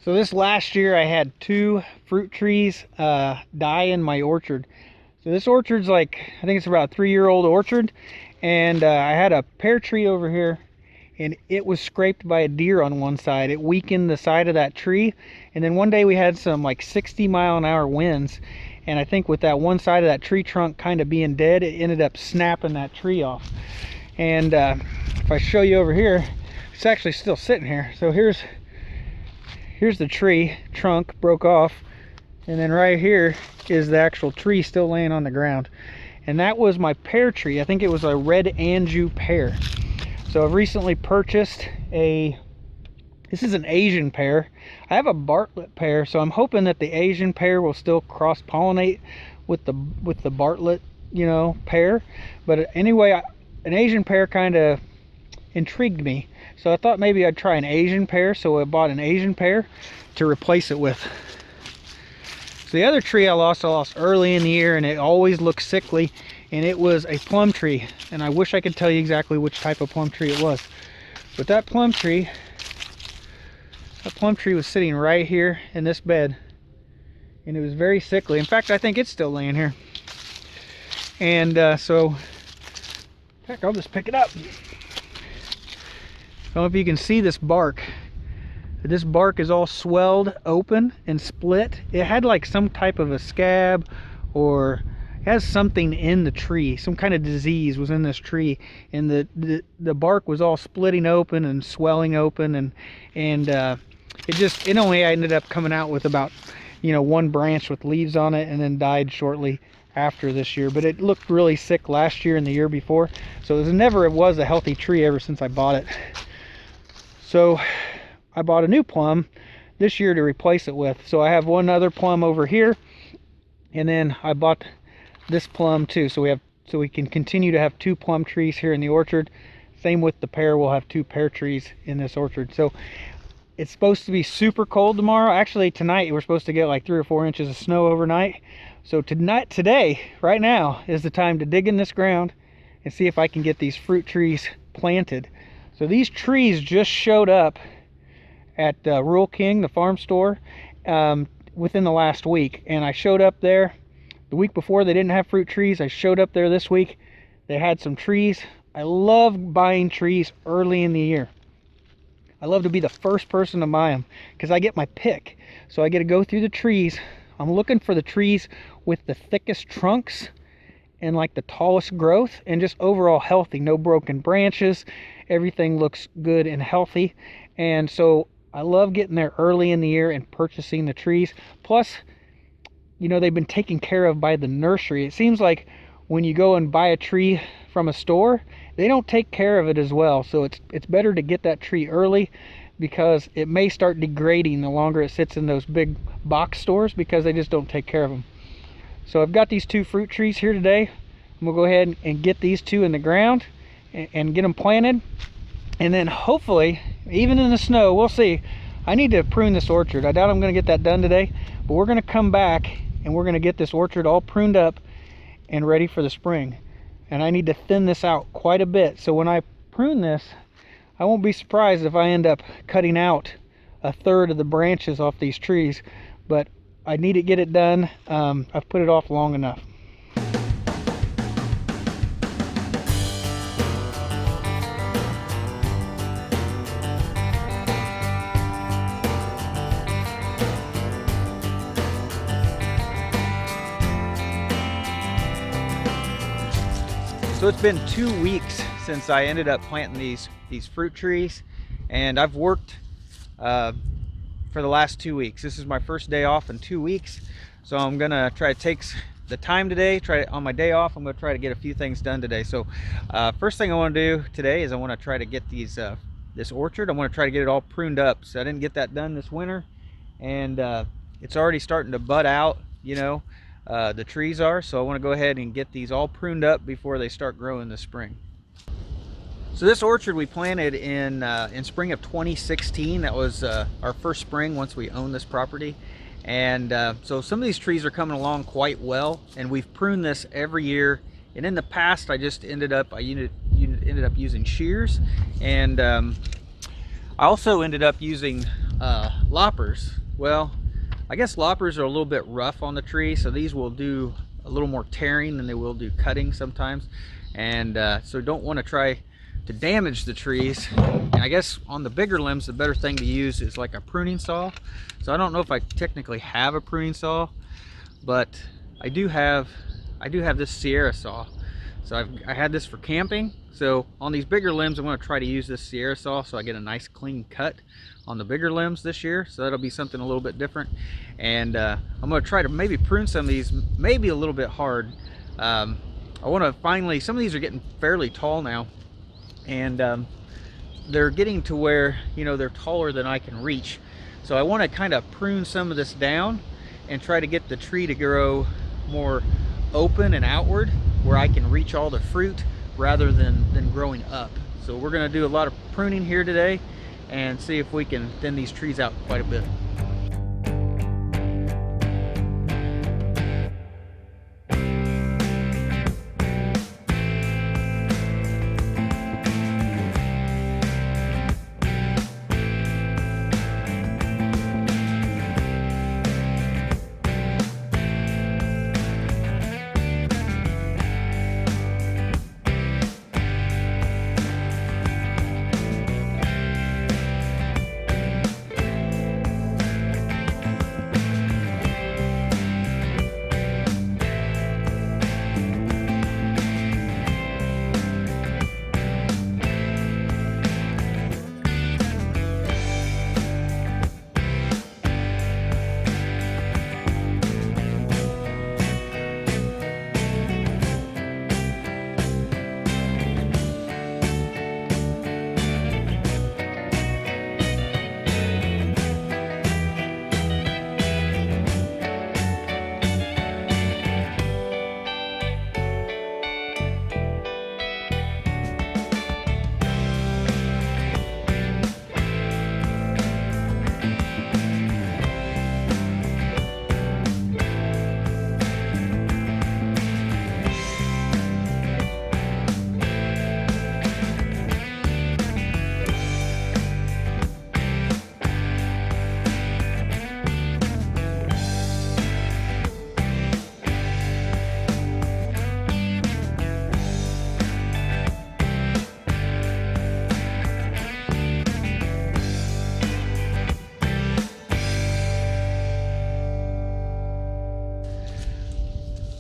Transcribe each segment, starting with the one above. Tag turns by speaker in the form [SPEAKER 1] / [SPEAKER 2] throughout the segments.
[SPEAKER 1] So this last year I had 2 fruit trees die in my orchard. So this orchard's like, I think it's about a 3-year-old orchard. And I had a pear tree over here, and it was scraped by a deer on one side. It weakened the side of that tree. And then one day we had some like 60-mile-an-hour winds. And I think with that one side of that tree trunk kind of being dead, it ended up snapping that tree off. And if I show you over here, it's actually still sitting here. So here's the tree trunk broke off, and then right here is the actual tree still laying on the ground. And that was my pear tree. I think it was a red Anjou pear. So I've recently purchased this is an Asian pear. I have a Bartlett pear, so I'm hoping that the Asian pear will still cross-pollinate with the Bartlett, you know, pear. But anyway, an Asian pear kind of intrigued me, so I thought maybe I'd try an Asian pear. So I bought an Asian pear to replace it with. So the other tree I lost early in the year, and it always looks sickly, and it was a plum tree. And I wish I could tell you exactly which type of plum tree it was, but that plum tree was sitting right here in this bed, and it was very sickly. In fact, I think it's still laying here. And so heck, I'll just pick it up. I don't know if you can see this bark. This bark is all swelled open and split. It had like some type of a scab, or it has something in the tree. Some kind of disease was in this tree, and the bark was all splitting open and swelling open, and it only ended up coming out with about, you know, 1 branch with leaves on it, and then died shortly after this year. But it looked really sick last year and the year before, so it was a healthy tree ever since I bought it. So I bought a new plum this year to replace it with. So I have one other plum over here, and then I bought this plum too. So we can continue to have 2 plum trees here in the orchard. Same with the pear, we'll have 2 pear trees in this orchard. So it's supposed to be super cold tomorrow. Actually, tonight we're supposed to get like 3 or 4 inches of snow overnight. So today, right now, is the time to dig in this ground and see if I can get these fruit trees planted. So these trees just showed up at Rural King, the farm store, within the last week. And I showed up there the week before. They didn't have fruit trees. I showed up there this week. They had some trees. I love buying trees early in the year. I love to be the first person to buy them because I get my pick. So I get to go through the trees. I'm looking for the trees with the thickest trunks and like the tallest growth, and just overall healthy, no broken branches. Everything looks good and healthy. And so I love getting there early in the year and purchasing the trees. Plus, you know, they've been taken care of by the nursery. It seems like when you go and buy a tree from a store, they don't take care of it as well. So it's better to get that tree early, because it may start degrading the longer it sits in those big box stores, because they just don't take care of them. So I've got these 2 fruit trees here today. I'm gonna go ahead and get these 2 in the ground and get them planted. And then hopefully, even in the snow, we'll see. I need to prune this orchard. I doubt I'm gonna get that done today, but we're gonna come back and we're gonna get this orchard all pruned up and ready for the spring. And I need to thin this out quite a bit. So when I prune this, I won't be surprised if I end up cutting out 1/3 of the branches off these trees, but I need to get it done. I've put it off long enough. So it's been 2 weeks since I ended up planting these fruit trees, and I've worked for the last 2 weeks. This is my first day off in 2 weeks, so I'm gonna try to take the time today, on my day off. I'm gonna try to get a few things done today. So first thing I want to do today is I want to try to get this orchard. I want to try to get it all pruned up. So I didn't get that done this winter, and it's already starting to bud out, you know, the trees are. So I want to go ahead and get these all pruned up before they start growing this spring. So this orchard we planted in spring of 2016. That was our first spring once we owned this property. And so some of these trees are coming along quite well, and we've pruned this every year. And in the past, I ended up using shears, and I also ended up using loppers. Well, I guess loppers are a little bit rough on the tree, so these will do a little more tearing than they will do cutting sometimes. And so don't want to try to damage the trees. And I guess on the bigger limbs, the better thing to use is like a pruning saw. So I don't know if I technically have a pruning saw, but I do have this Sierra saw. So I had this for camping. So on these bigger limbs, I'm going to try to use this Sierra saw so I get a nice clean cut on the bigger limbs this year. So that'll be something a little bit different. And I'm going to try to maybe prune some of these, maybe a little bit hard. I want to finally, some of these are getting fairly tall now, and they're getting to where, you know, they're taller than I can reach. So I want to kind of prune some of this down and try to get the tree to grow more open and outward, where I can reach all the fruit rather than growing up. So we're going to do a lot of pruning here today and see if we can thin these trees out quite a bit.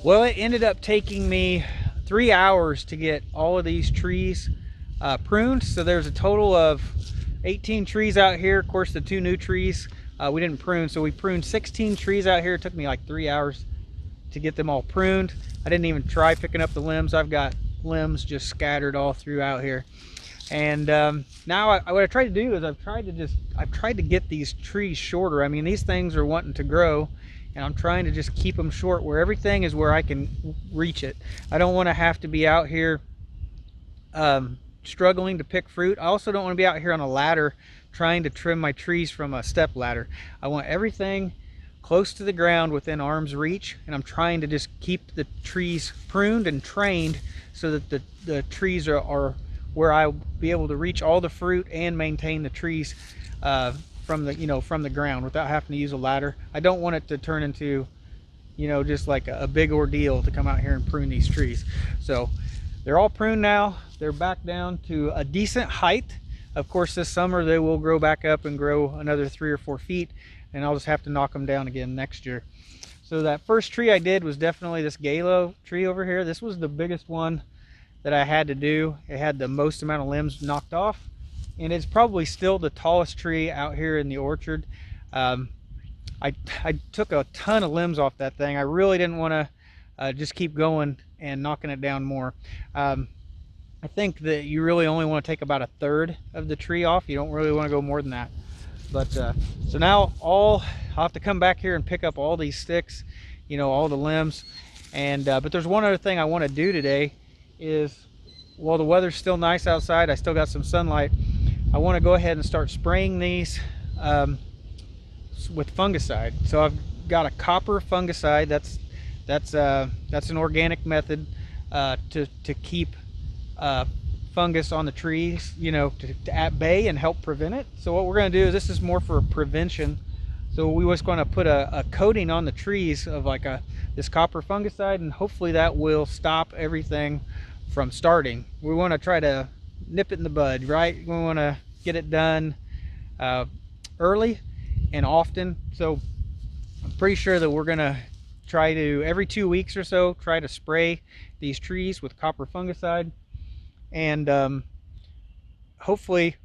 [SPEAKER 1] Well, it ended up taking me 3 hours to get all of these trees pruned. So there's a total of 18 trees out here. Of course, the 2 new trees we didn't prune. So we pruned 16 trees out here. It took me like 3 hours to get them all pruned. I didn't even try picking up the limbs. I've got limbs just scattered all throughout here. And now what I tried to do is I've tried to get these trees shorter. I mean, these things are wanting to grow, and I'm trying to just keep them short where everything is where I can reach it. I don't want to have to be out here struggling to pick fruit. I also don't want to be out here on a ladder trying to trim my trees from a step ladder. I want everything close to the ground within arm's reach, and I'm trying to just keep the trees pruned and trained so that the trees are where I'll be able to reach all the fruit and maintain the trees from the ground without having to use a ladder. I don't want it to turn into, just like a big ordeal to come out here and prune these trees. So they're all pruned now. They're back down to a decent height. Of course, this summer they will grow back up and grow another 3 or 4 feet, and I'll just have to knock them down again next year. So that first tree I did was definitely this Galo tree over here. This was the biggest one that I had to do. It had the most amount of limbs knocked off, and it's probably still the tallest tree out here in the orchard. I took a ton of limbs off that thing. I really didn't want to just keep going and knocking it down more. I think that you really only want to take about 1/3 of the tree off. You don't really want to go more than that. But so now I'll have to come back here and pick up all these sticks, all the limbs. And but there's one other thing I want to do today is, while the weather's still nice outside, I still got some sunlight, I want to go ahead and start spraying these with fungicide. So I've got a copper fungicide. That's an organic method to keep fungus on the trees, you know, to at bay and help prevent it. So what we're going to do is, this is more for prevention. So we was going to put a coating on the trees of like this copper fungicide, and hopefully that will stop everything from starting. We want to try to nip it in the bud, right? We want to get it done early and often. So I'm pretty sure that we're going to try to, every 2 weeks or so, try to spray these trees with copper fungicide. And hopefully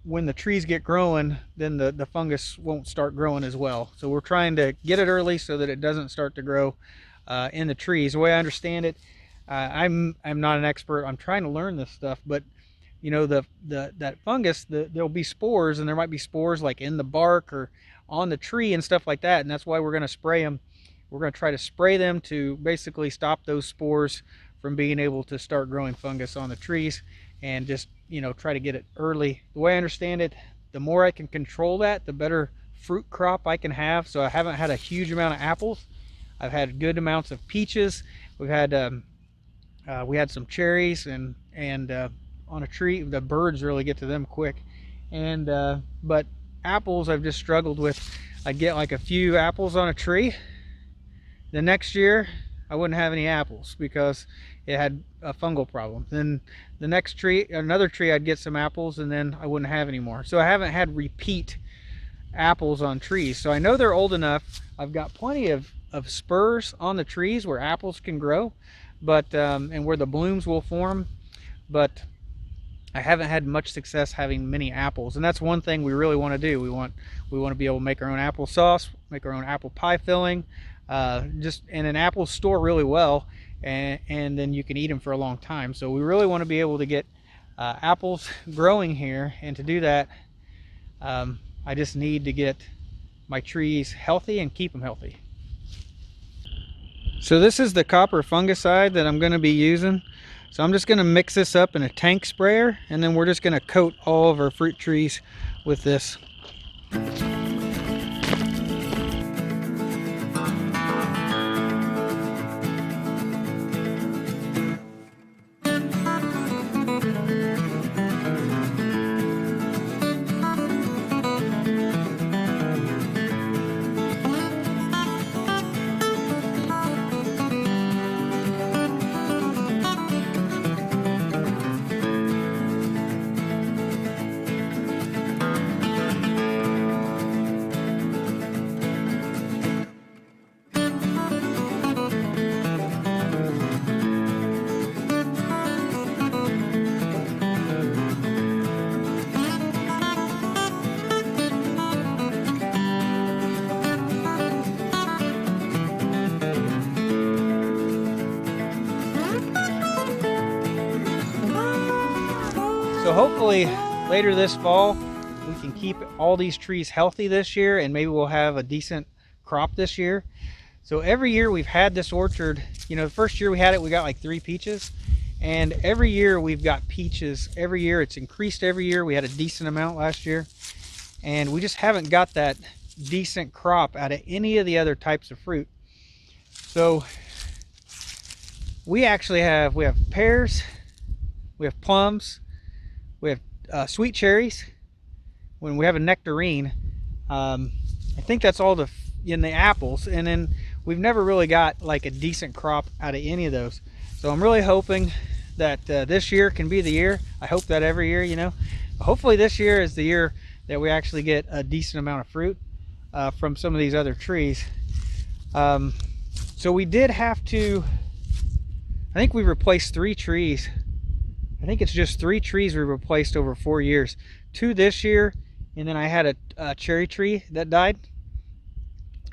[SPEAKER 1] when the trees get growing, then the fungus won't start growing as well. So we're trying to get it early so that it doesn't start to grow in the trees. The way I understand it, I'm not an expert. I'm trying to learn this stuff, but you know, that fungus, there'll be spores, and there might be spores like in the bark or on the tree and stuff like that. And that's why we're going to spray them. We're going to try to spray them to basically stop those spores from being able to start growing fungus on the trees, and just, you know, try to get it early. The way I understand it, the more I can control that, the better fruit crop I can have. So I haven't had a huge amount of apples. I've had good amounts of peaches. We've had we had some cherries, and on a tree, the birds really get to them quick. And but apples I've just struggled with. I'd get like a few apples on a tree. The next year I wouldn't have any apples because it had a fungal problem. Then the next tree, another tree, I'd get some apples, and then I wouldn't have any more. So I haven't had repeat apples on trees. So I know they're old enough. I've got plenty of spurs on the trees where apples can grow, but and where the blooms will form, but I haven't had much success having many apples. And that's one thing we really want to do. We want to be able to make our own applesauce, make our own apple pie filling, and an apples store really well, and then you can eat them for a long time. So we really want to be able to get apples growing here, and to do that, I just need to get my trees healthy and keep them healthy. So this is the copper fungicide that I'm going to be using. So I'm just going to mix this up in a tank sprayer, and then we're just going to coat all of our fruit trees with this. So hopefully later this fall we can keep all these trees healthy this year, and maybe we'll have a decent crop this year. So every year we've had this orchard, you know, the first year we had it, we got like 3 peaches, and every year we've got peaches. Every year it's increased. Every year we had a decent amount last year, and we just haven't got that decent crop out of any of the other types of fruit. So we actually have pears, we have plums, we have sweet cherries, when we have a nectarine. I think that's all in the apples, and then we've never really got like a decent crop out of any of those. So I'm really hoping that this year can be the year. I hope that every year, you know, hopefully this year is the year that we actually get a decent amount of fruit from some of these other trees. So we did have to, I think we replaced 3 trees. I think it's just 3 trees we replaced over 4 years. 2 this year, and then I had a cherry tree that died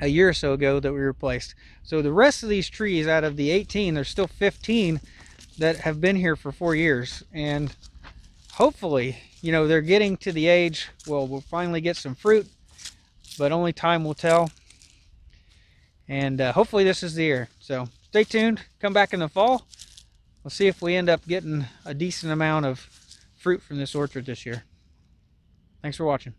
[SPEAKER 1] a year or so ago that we replaced. So the rest of these trees, out of the 18, there's still 15 that have been here for 4 years. And hopefully, you know, they're getting to the age, well, we'll finally get some fruit, but only time will tell. And hopefully this is the year. So stay tuned, come back in the fall. We'll see if we end up getting a decent amount of fruit from this orchard this year. Thanks for watching.